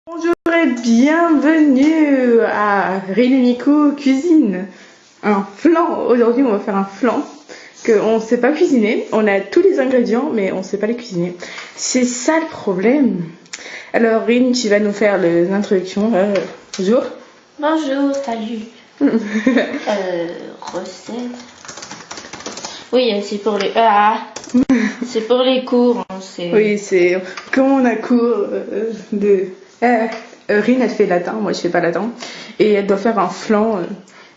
Bonjour et bienvenue à Rinemiku Cuisine. Un flan, aujourd'hui on va faire un flan qu'on ne sait pas cuisiner. On a tous les ingrédients mais on ne sait pas les cuisiner. C'est ça le problème. Alors Rin, tu vas nous faire les introductions. Bonjour. Bonjour, salut. Recette. Oui, c'est pour les... c'est pour les cours. Hein, oui, c'est... Comme on a cours de... Rin, elle fait latin, moi je fais pas latin. Et elle doit faire un flan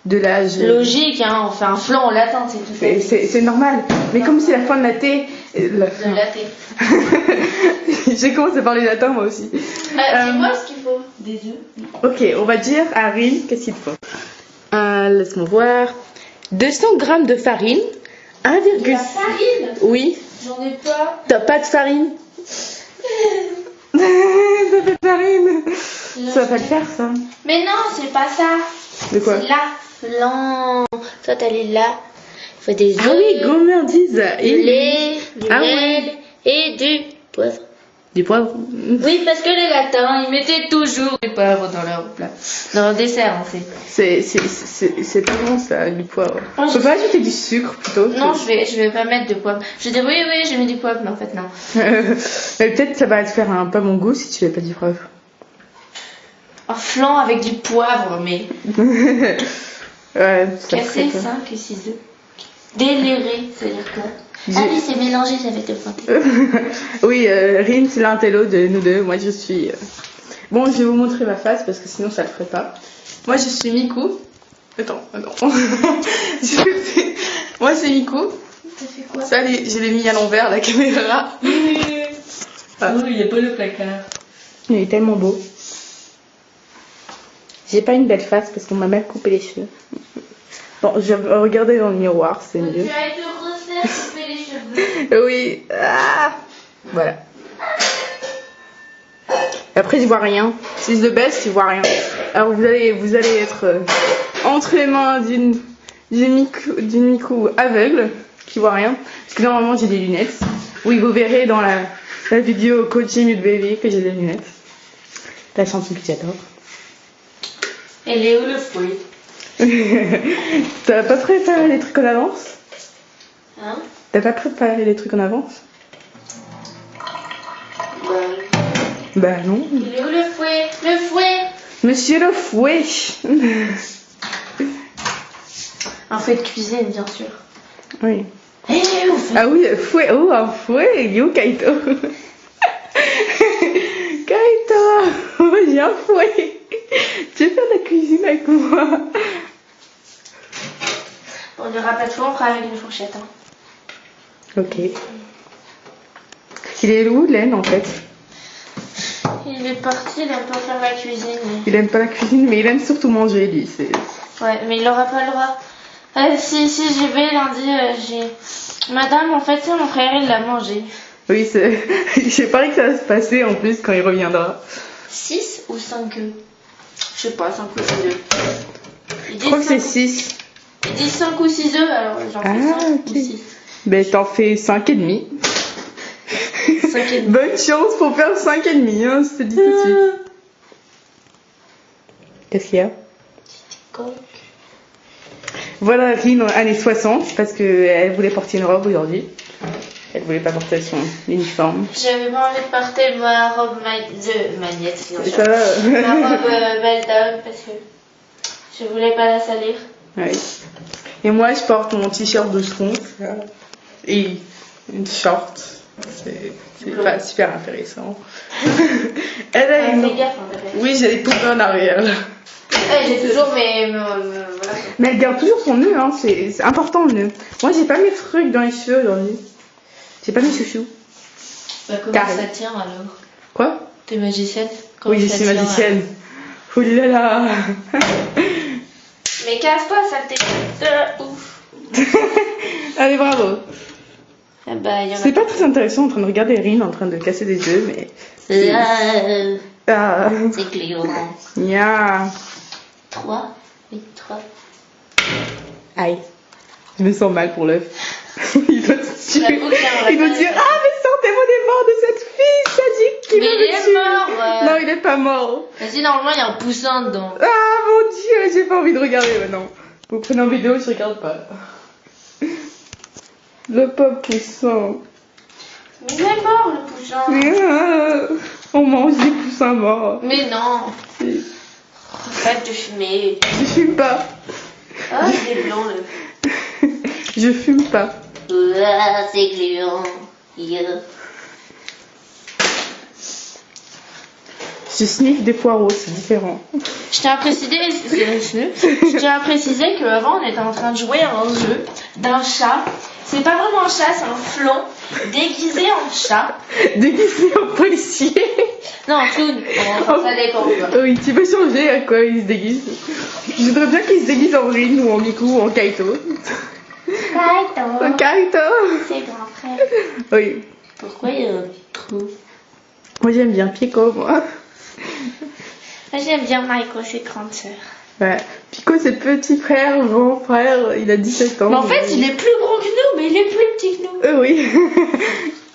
de l'âge... Logique, hein, on fait un flan en latin, c'est tout ça. C'est normal. Mais comme c'est la fin de la thé... De la thé. J'ai commencé par les latins moi aussi. Dis-moi ce qu'il faut. Des œufs. Ok, on va dire à Rin, qu'est-ce qu'il faut. Laisse-moi voir. 200 g de farine. 1,5... De la farine? Oui. J'en ai pas. T'as pas de farine? T'as pas de farine? Ça va pas le faire ça. Mais non, c'est pas ça. De quoi? C'est là. Flan. Toi, t'allais là. Il faut des œufs. Ah oui, gourmandise. Du lait, du miel et du poivre. Du poivre? Oui, parce que les latins, ils mettaient toujours du poivre dans leur plat. Dans leur dessert, hein, C'est pas bon ça, du poivre. Oh, Faut pas ajouter du sucre plutôt. Non, je vais pas mettre de poivre. Je vais dire oui, j'ai mis du poivre, mais en fait non. Mais peut-être ça va te faire un pas bon goût si tu mets pas du poivre. Un flan avec du poivre, mais... Ouais, ça Casser ferait 5 et 6 œufs. Délérer, c'est-à-dire quoi? Ah oui, c'est mélangé, j'avais te pointer. Oui, Rin, c'est l'intello de nous deux. Moi, je suis... Bon, je vais vous montrer ma face parce que sinon, ça le ferait pas. Moi, je suis Miku. Attends. Moi, c'est Miku. Ça fait quoi? Ça, je l'ai mis à l'envers, la caméra. Ah oui, il n'y a pas le placard. Il est tellement beau. J'ai pas une belle face parce qu'on m'a mal coupé les cheveux. Bon, je vais regarder dans le miroir, c'est mieux. Tu as été recette pour couper les cheveux. Oui. Ah, voilà. Et après, je vois rien. Si je le baisse, je vois rien. Alors, vous allez être entre les mains d'une Miku aveugle qui voit rien. Parce que normalement, j'ai des lunettes. Oui, vous verrez dans la vidéo Coaching with Baby que j'ai des lunettes. La chanson que j'adore. Elle est où le fruit? T'as pas préparé les trucs en avance? Hein? T'as pas préparé les trucs en avance? Bah non. Il est où le fouet? Le fouet! Monsieur le fouet. Un fouet de cuisine, bien sûr. Oui. Il est où? Ah oui, fouet. Oh, un fouet. You, Kaito. Kaito. Oh, j'ai un fouet. Tu veux faire de la cuisine avec moi? Bon, il n'y aura pas de fouet, on fera avec une fourchette. Hein. Ok. Il est où, Len, en fait? Il est parti, il aime pas faire la cuisine. Il aime pas la cuisine, mais il aime surtout manger, lui. Ouais, mais il aura pas le droit. Si j'y vais lundi, j'ai... Madame, en fait, ça, mon frère, il l'a mangé. Oui, je sais pas que ça va se passer, en plus, quand il reviendra. 6 ou 5 œufs? Je sais pas, 5 ou 6 œufs. Je crois que c'est 6. Il dit 5 ou 6 œufs, alors j'en fais 5 ou 6. Ben, t'en fais 5,5. 5,5. Bonne chance pour faire 5,5, hein, je te dis tout de suite. Qu'est-ce qu'il y a? Voilà Rin années 60 parce qu'elle voulait porter une robe aujourd'hui. Elle voulait pas porter son uniforme. J'avais pas envie de porter ma robe de Magnette, bien sûr. Ça va. Ma robe Belle Dame parce que je voulais pas la salir. Oui. Et moi je porte mon t-shirt de schtroumpf et une short. C'est pas super intéressant. Elle a une... Fais gaffe, hein, Oui, j'ai des poupées en arrière là. J'ai toujours mes... voilà. Mais elle garde toujours son nœud, hein. C'est important le nœud. Moi j'ai pas mes trucs dans les cheveux aujourd'hui. J'ai pas mes chouchous. Bah, comment Carré. ça tient alors? Quoi? T'es magicienne? Comment Oui, je ça suis tient, magicienne. Oh là là. Mais casse-toi, saleté de ouf. Allez, bravo. Ah bah, y en a C'est pas très intéressant en train de regarder Rin en train de casser des œufs, mais... Ah. C'est Cléo. Nya. 3. Oui, 3. Aïe. Je me sens mal pour l'œuf. Il doit se tuer. La bouche, hein, on va Il doit pas dire le ah, mais sortez-moi des morts de cette fille sadique. Mais il est mort. Non, il est pas mort. Vas-y, normalement, il y a un poussin dedans. Ah mon dieu, j'ai pas envie de regarder maintenant. Vous prenez en vidéo, je regarde pas. Le pauvre poussin. Mais il est mort, le poussin. On mange des poussins morts. Mais non. Si. Arrête de fumer. Je fume pas. Ah, c'est blanc, le... Je fume pas. Ah, c'est gluant. Yeah. Je sniffe des poireaux, c'est différent. Je tiens à préciser qu'avant on était en train de jouer à un jeu d'un chat. C'est pas vraiment un chat, c'est un flan déguisé en chat. Déguisé en policier. Non, en clown. Bon, ça dépend. Quoi. Oui, tu peux changer à quoi il se déguise. Je voudrais bien qu'il se déguise en Rin ou en Miku ou en Kaito. Kaito. Kaito. C'est grand frère. Oui. Pourquoi il y a un trou? Moi j'aime bien Pico, moi. Moi j'aime bien Maiko, c'est grande sœur. Ouais. Pico c'est petit frère, grand frère, il a 17 ans. Mais en fait il est plus gros que nous, mais il est plus petit que nous. Oui.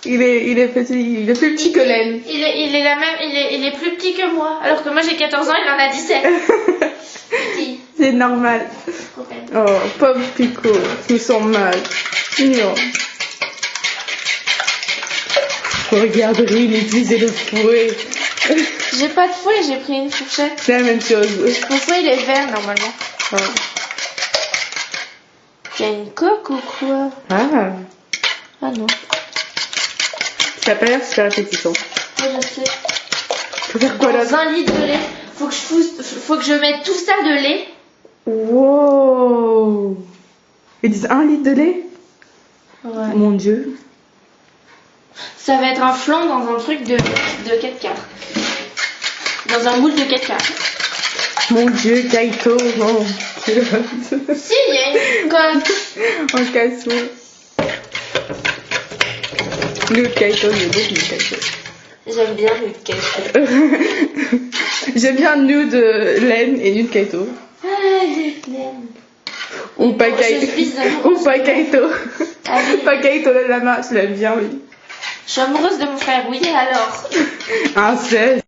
il est petit, il est plus petit que Len. Il est plus petit que moi. Alors que moi j'ai 14 ans, il en a 17. Petit. C'est normal. Oh, pauvre Pico, tu sens mal. Non. Regarde, Rin utiliser le fouet. J'ai pas de fouet, j'ai pris une fourchette. C'est la même chose. Mon fouet il est vert normalement. Ah. Il y a une coque ou quoi? Ah. Ah non. Ça a pas l'air super appétissant. Moi je sais. Faut faire quoi là? Dans 1 litre de lait. Faut que je mette tout ça de lait. Wow. Ils disent 1 litre de lait? Ouais. Mon dieu. Ça va être un flan dans un truc de 4 quarts. Dans un moule de 4 quarts. Mon dieu, Kaito, non. Si, il y a une coque. En cassou. Le Kaito, il est beau, le Kaito. J'aime bien le Kaito. J'aime bien nude Len et nude Kaito. Ah, je l'aime. Ou pas Je Kaito. suis amoureuse Ou pas Kaito. Allez. Pas Kaito, la lama, je l'aime bien, oui. Je suis amoureuse de mon frère, oui, alors. Un 16.